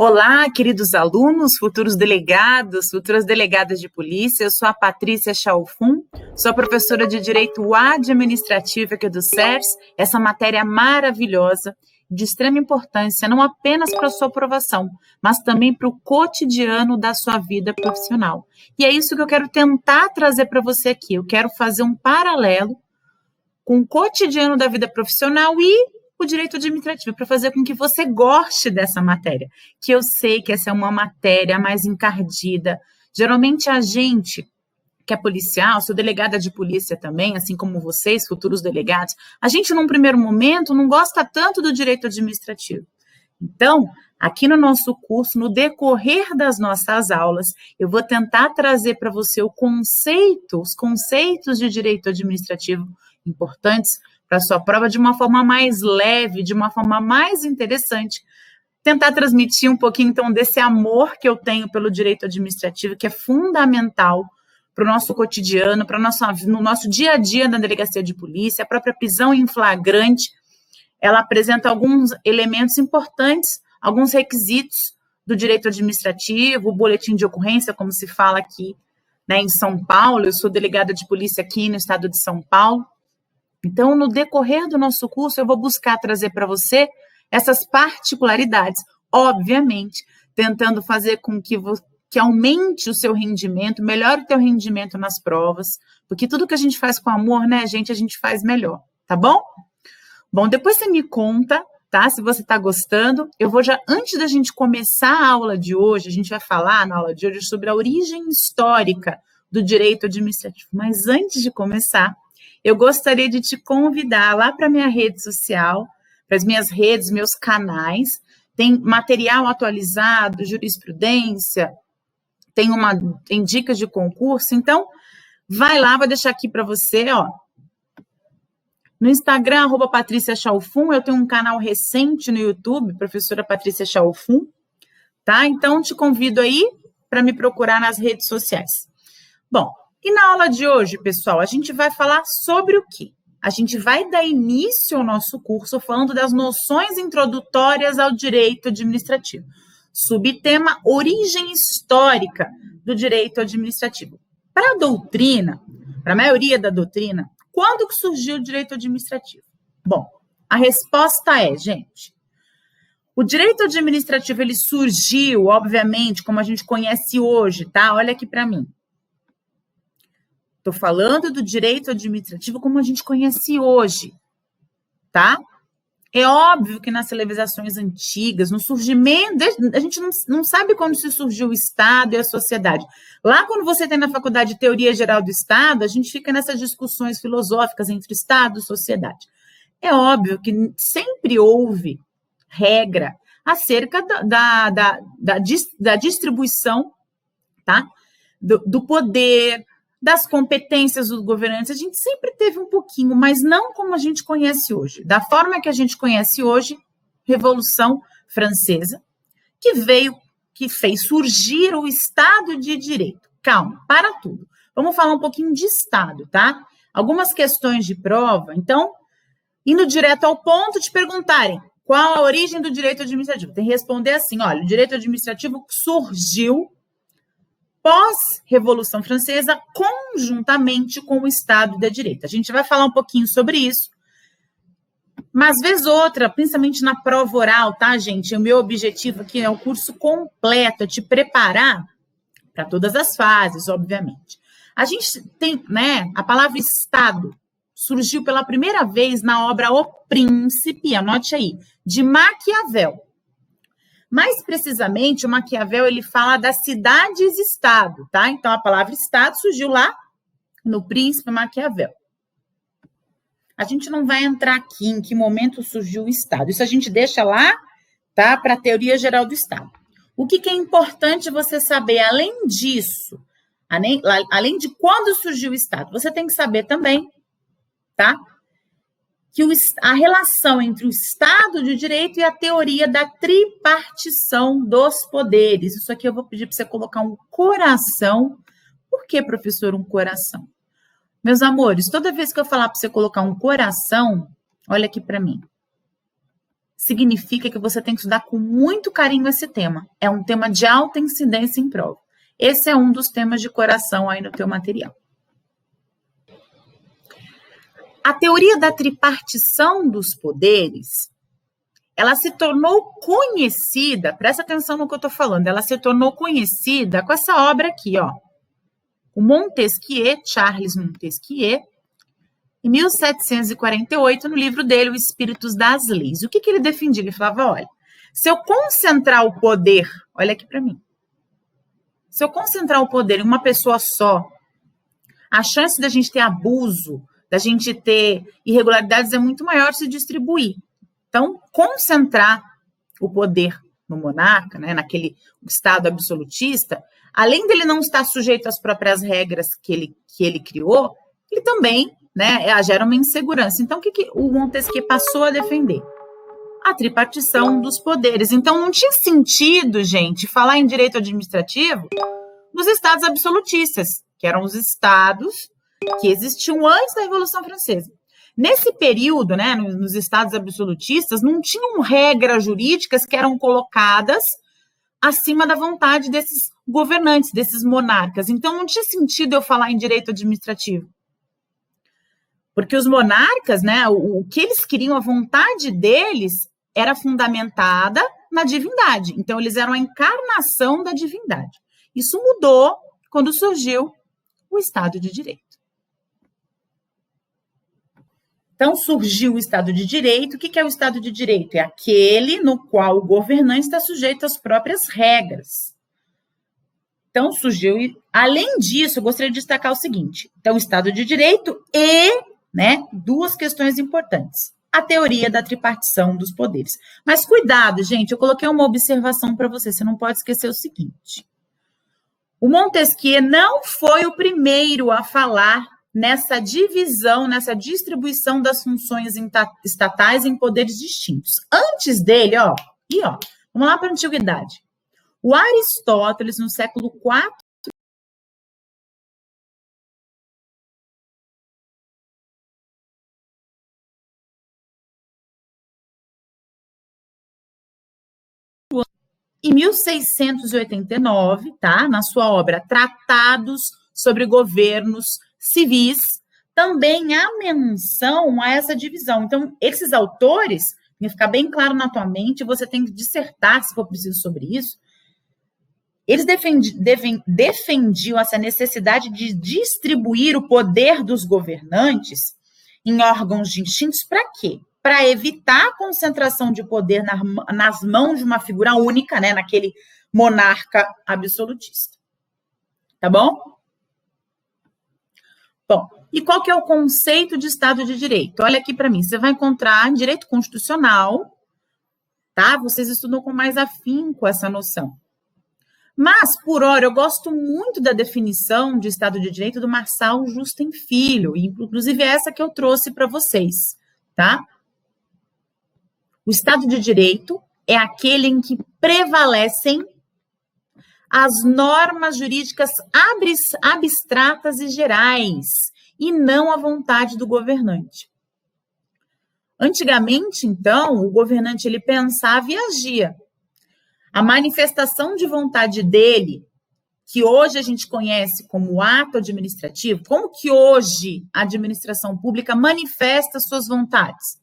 Olá, queridos alunos, futuros delegados, futuras delegadas de polícia. Eu sou a Patrícia Chalfun, sou professora de Direito Administrativo aqui do SERS. Essa matéria maravilhosa, de extrema importância, não apenas para a sua aprovação, mas também para o cotidiano da sua vida profissional. E é isso que eu quero tentar trazer para você aqui. Eu quero fazer um paralelo com o cotidiano da vida profissional e o direito administrativo, para fazer com que você goste dessa matéria, que eu sei que essa é uma matéria mais encardida. Geralmente a gente que é policial, sou delegada de polícia também, assim como vocês, futuros delegados, a gente num primeiro momento não gosta tanto do direito administrativo. Então, aqui no nosso curso, no decorrer das nossas aulas, eu vou tentar trazer para você os conceitos de direito administrativo importantes para a sua prova de uma forma mais leve, de uma forma mais interessante. Tentar transmitir um pouquinho, então, desse amor que eu tenho pelo direito administrativo, que é fundamental para o nosso cotidiano, no nosso dia a dia na delegacia de polícia. A própria prisão em flagrante, ela apresenta alguns elementos importantes, alguns requisitos do direito administrativo, o boletim de ocorrência, como se fala aqui, né, em São Paulo. Eu sou delegada de polícia aqui no estado de São Paulo. Então, no decorrer do nosso curso, eu vou buscar trazer para você essas particularidades, obviamente, tentando fazer com que aumente o seu rendimento, melhore o teu rendimento nas provas, porque tudo que a gente faz com amor, né, gente, a gente faz melhor, tá bom? Bom, depois você me conta, tá, se você tá gostando. Eu vou já, antes da gente começar a aula de hoje, a gente vai falar na aula de hoje sobre a origem histórica do direito administrativo, mas antes de começar, eu gostaria de te convidar lá para a minha rede social, para as minhas redes, meus canais. Tem material atualizado, jurisprudência, tem dicas de concurso. Então, vai lá, vou deixar aqui para você, ó. No Instagram, @Patrícia Chalfun, eu tenho um canal recente no YouTube, professora Patrícia Chalfun, tá? Então, te convido aí para me procurar nas redes sociais. Bom, e na aula de hoje, pessoal, a gente vai falar sobre o quê? A gente vai dar início ao nosso curso falando das noções introdutórias ao direito administrativo. Subtema: origem histórica do direito administrativo. Para a doutrina, para a maioria da doutrina, quando que surgiu o direito administrativo? Bom, a resposta é, gente, o direito administrativo ele surgiu, obviamente, como a gente conhece hoje, tá? Olha aqui para mim. Estou falando do direito administrativo como a gente conhece hoje, tá? É óbvio que nas civilizações antigas, no surgimento, a gente não sabe quando se surgiu o Estado e a sociedade. Lá, quando você tem na faculdade de Teoria Geral do Estado, a gente fica nessas discussões filosóficas entre Estado e sociedade. É óbvio que sempre houve regra acerca da distribuição, tá? Do poder, das competências dos governantes. A gente sempre teve um pouquinho, mas não como a gente conhece hoje. Da forma que a gente conhece hoje, Revolução Francesa, que fez surgir o Estado de Direito. Calma, para tudo. Vamos falar um pouquinho de Estado, tá? Algumas questões de prova. Então, indo direto ao ponto, te perguntarem qual a origem do direito administrativo. Tem que responder assim, olha, o direito administrativo surgiu pós-Revolução Francesa, conjuntamente com o Estado de Direito. A gente vai falar um pouquinho sobre isso, mas vez outra, principalmente na prova oral, tá, gente? O meu objetivo aqui é o curso completo, é te preparar para todas as fases, obviamente. A gente tem, né, a palavra Estado surgiu pela primeira vez na obra O Príncipe, anote aí, de Maquiavel. Mais precisamente, o Maquiavel, ele fala das cidades-estado, tá? Então, a palavra Estado surgiu lá no Príncipe Maquiavel. A gente não vai entrar aqui em que momento surgiu o Estado. Isso a gente deixa lá, tá? Para a Teoria Geral do Estado. O que é importante você saber, além disso, além de quando surgiu o Estado, você tem que saber também, tá? Que a relação entre o Estado de Direito e a teoria da tripartição dos poderes. Isso aqui eu vou pedir para você colocar um coração. Por que, professor, um coração? Meus amores, toda vez que eu falar para você colocar um coração, olha aqui para mim. significa que você tem que estudar com muito carinho esse tema. É um tema de alta incidência em prova. Esse é um dos temas de coração aí no teu material. A teoria da tripartição dos poderes, ela se tornou conhecida, presta atenção no que eu estou falando, ela se tornou conhecida com essa obra aqui, ó. O Montesquieu, Charles Montesquieu, em 1748, no livro dele, O Espíritos das Leis. O que ele defendia? Ele falava, olha, se eu concentrar o poder, olha aqui para mim, se eu concentrar o poder em uma pessoa só, a chance da gente ter abuso, da gente ter irregularidades é muito maior se distribuir. Então, concentrar o poder no monarca, né, naquele estado absolutista, além dele não estar sujeito às próprias regras que ele criou, ele também, né, gera uma insegurança. Então, o que o Montesquieu passou a defender? A tripartição dos poderes. Então, não tinha sentido, gente, falar em direito administrativo nos estados absolutistas, que eram os estados que existiam antes da Revolução Francesa. Nesse período, né, nos estados absolutistas, não tinham regras jurídicas que eram colocadas acima da vontade desses governantes, desses monarcas. Então, não tinha sentido eu falar em direito administrativo. Porque os monarcas, né, o que eles queriam, a vontade deles era fundamentada na divindade. Então, eles eram a encarnação da divindade. Isso mudou quando surgiu o Estado de Direito. Então, surgiu o Estado de Direito. O que é o Estado de Direito? É aquele no qual o governante está sujeito às próprias regras. Então, surgiu... Além disso, eu gostaria de destacar o seguinte. Então, o Estado de Direito e, né, duas questões importantes. A teoria da tripartição dos poderes. Mas cuidado, gente, eu coloquei uma observação para você. Você não pode esquecer o seguinte. O Montesquieu não foi o primeiro a falar nessa divisão, nessa distribuição das funções estatais em poderes distintos. Antes dele, vamos lá para a Antiguidade. O Aristóteles, no século IV, em 1689, tá, na sua obra Tratados sobre Governos Civis, também há menção a essa divisão. Então, esses autores, tem que ficar bem claro na tua mente, você tem que dissertar, se for preciso, sobre isso. Eles defendiam essa necessidade de distribuir o poder dos governantes em órgãos distintos para quê? Para evitar a concentração de poder nas mãos de uma figura única, né, naquele monarca absolutista. Tá bom? Bom, e qual que é o conceito de Estado de Direito? Olha aqui para mim, você vai encontrar em direito constitucional, tá? Vocês estudam com mais afinco essa noção. Mas, por hora, eu gosto muito da definição de Estado de Direito do Marçal Justem Filho, inclusive essa que eu trouxe para vocês, tá? O Estado de Direito é aquele em que prevalecem as normas jurídicas abstratas e gerais, e não a vontade do governante. Antigamente, então, o governante ele pensava e agia. A manifestação de vontade dele, que hoje a gente conhece como ato administrativo, como que hoje a administração pública manifesta suas vontades?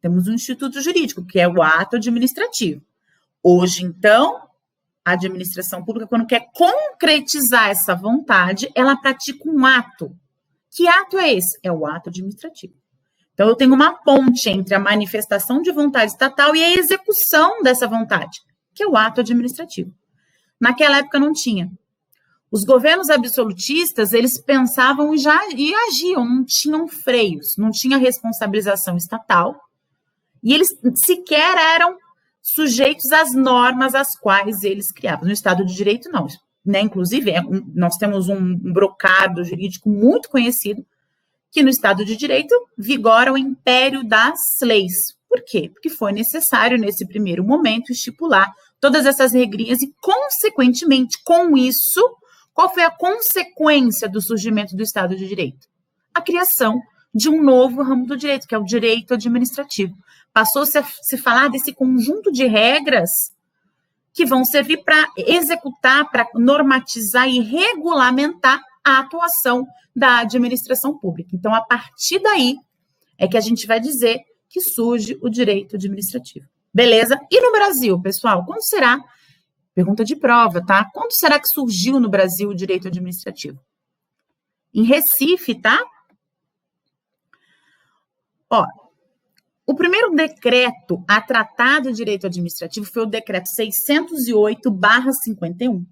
Temos um instituto jurídico, que é o ato administrativo. Hoje, então, a administração pública, quando quer concretizar essa vontade, ela pratica um ato. Que ato é esse? É o ato administrativo. Então, eu tenho uma ponte entre a manifestação de vontade estatal e a execução dessa vontade, que é o ato administrativo. Naquela época não tinha. Os governos absolutistas, eles pensavam e agiam, não tinham freios, não tinha responsabilização estatal, e eles sequer eram sujeitos às normas às quais eles criavam. No Estado de Direito, não. Né? Inclusive, nós temos um brocado jurídico muito conhecido, que no Estado de Direito vigora o império das leis. Por quê? Porque foi necessário, nesse primeiro momento, estipular todas essas regrinhas e, consequentemente, com isso, qual foi a consequência do surgimento do Estado de Direito? A criação de um novo ramo do direito, que é o direito administrativo, passou-se a se falar desse conjunto de regras que vão servir para executar, para normatizar e regulamentar a atuação da administração pública. Então, a partir daí é que a gente vai dizer que surge o direito administrativo. Beleza? E no Brasil, pessoal, quando será? Pergunta de prova, tá? Quando será que surgiu no Brasil o direito administrativo? Em Recife, tá? Ó, o primeiro decreto a tratar do direito administrativo foi o decreto 608/51.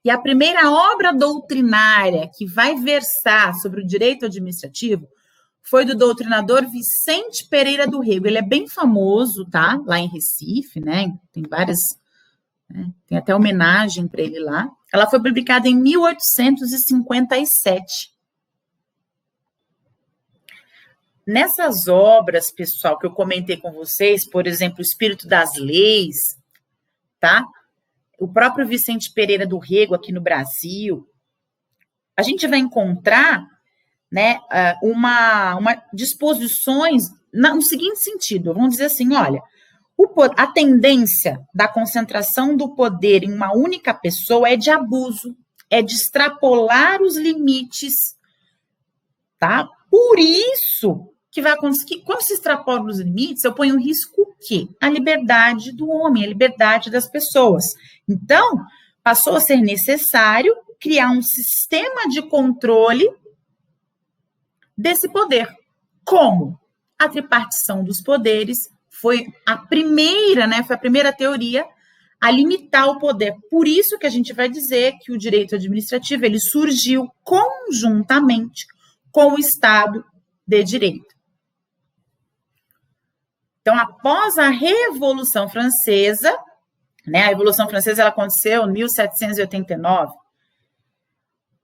E a primeira obra doutrinária que vai versar sobre o direito administrativo foi do doutrinador Vicente Pereira do Rego. Ele é bem famoso, tá? Lá em Recife, né? Tem várias, né? Tem até homenagem para ele lá. Ela foi publicada em 1857. Nessas obras, pessoal, que eu comentei com vocês, por exemplo, o Espírito das Leis, tá? O próprio Vicente Pereira do Rego aqui no Brasil, a gente vai encontrar, né, uma disposições no seguinte sentido, vamos dizer assim, olha, a tendência da concentração do poder em uma única pessoa é de abuso, é de extrapolar os limites, tá? Por isso que vai acontecer, quando se extrapola os limites, eu ponho em risco o quê? A liberdade do homem, a liberdade das pessoas. Então, passou a ser necessário criar um sistema de controle desse poder. Como? A tripartição dos poderes foi a primeira, né? Foi a primeira teoria a limitar o poder. Por isso que a gente vai dizer que o direito administrativo ele surgiu conjuntamente com o Estado de Direito. Então, após a Revolução Francesa, né? A Revolução Francesa ela aconteceu em 1789. O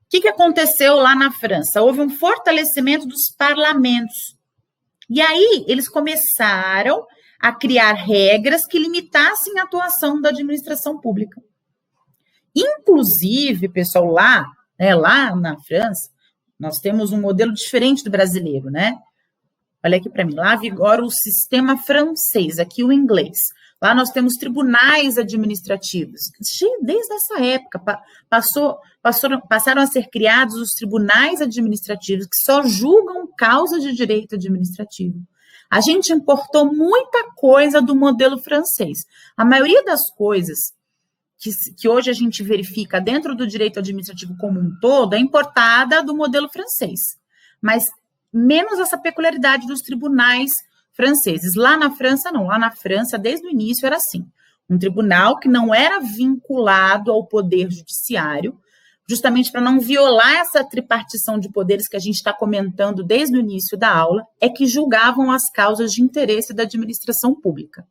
que aconteceu lá na França? Houve um fortalecimento dos parlamentos. E aí, eles começaram a criar regras que limitassem a atuação da administração pública. Inclusive, pessoal, lá na França, nós temos um modelo diferente do brasileiro, né? Olha aqui para mim, lá vigora o sistema francês, aqui o inglês. Lá nós temos tribunais administrativos. Desde essa época, passaram a ser criados os tribunais administrativos, que só julgam causas de direito administrativo. A gente importou muita coisa do modelo francês. A maioria das coisas que hoje a gente verifica dentro do direito administrativo como um todo é importada do modelo francês. Mas menos essa peculiaridade dos tribunais franceses. Lá na França, não. Lá na França, desde o início, era assim. Um tribunal que não era vinculado ao poder judiciário, justamente para não violar essa tripartição de poderes que a gente está comentando desde o início da aula, é que julgavam as causas de interesse da administração pública.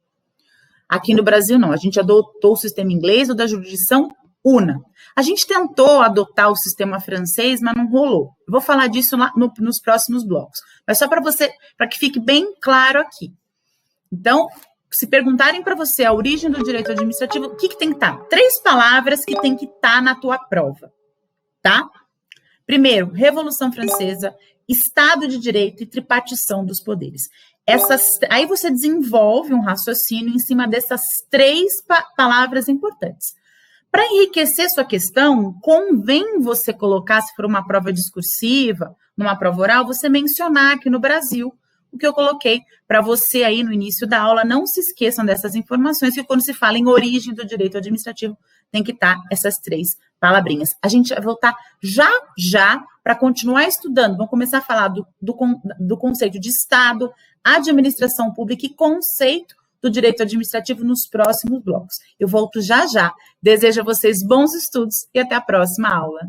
Aqui no Brasil, não. A gente adotou o sistema inglês ou da jurisdição una. A gente tentou adotar o sistema francês, mas não rolou. Eu vou falar disso lá nos próximos blocos. Mas só para que fique bem claro aqui. Então, se perguntarem para você a origem do direito administrativo, o que tem que estar? 3 palavras que tem que estar na tua prova, tá? Primeiro, Revolução Francesa, Estado de Direito e tripartição dos poderes. Aí você desenvolve um raciocínio em cima dessas 3 palavras importantes. Para enriquecer sua questão, convém você colocar, se for uma prova discursiva, numa prova oral, você mencionar aqui no Brasil o que eu coloquei para você aí no início da aula. Não se esqueçam dessas informações, que quando se fala em origem do direito administrativo, tem que estar essas 3 palavrinhas. A gente vai voltar já para continuar estudando. Vamos começar a falar do conceito de Estado, administração pública e conceito do direito administrativo nos próximos blocos. Eu volto já. Desejo a vocês bons estudos e até a próxima aula.